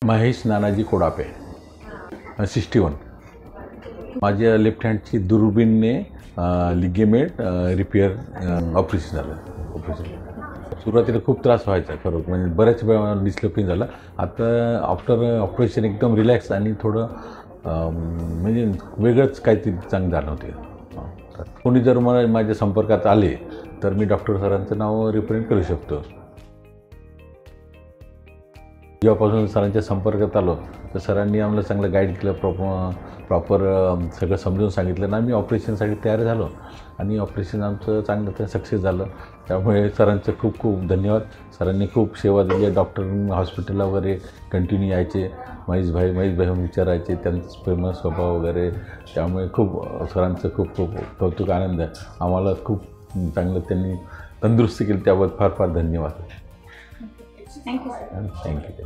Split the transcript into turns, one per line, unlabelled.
महेश नानाजी कोडापे 61. माझ्या left हँडची दुर्बीनने लिगेमेंट repair operation झालं. सुरुवातीला खूप त्रास व्हायचा खरं म्हणजे बऱ्याच वेळा डिस्लोकेशन झालं. आता आफ्टर ऑपरेशन एकदम रिलॅक्स आणि थोडं म्हणजे वेगळंच काहीतरी चांगलं झालं होते. कोणी जर मला माझ्या संपर्कात आले तर मी डॉक्टर सरांचं नाव रिप्रेझेंट करू शकतो. जेव्हापासून सरांच्या संपर्कात आलो तर सरांनी आम्हाला चांगलं गाईड केलं, प्रॉपर सगळं समजून सांगितलं ना. आम्ही ऑपरेशनसाठी तयार झालो आणि ऑपरेशन आमचं चांगलं तर सक्सेस झालं. त्यामुळे सरांचं खूप खूप धन्यवाद. सरांनी खूप सेवा दिली. डॉक्टर हॉस्पिटलला वगैरे कंटिन्यू यायचे, महेश भाई विचारायचे, त्यांचं प्रेम स्वभाव वगैरे. त्यामुळे खूप सरांचं खूप खूप कौतुक, आनंद आहे आम्हाला. खूप चांगलं त्यांनी तंदुरुस्ती केली, त्याबद्दल फार फार धन्यवाद.
थँक्यू.
थँक्यू.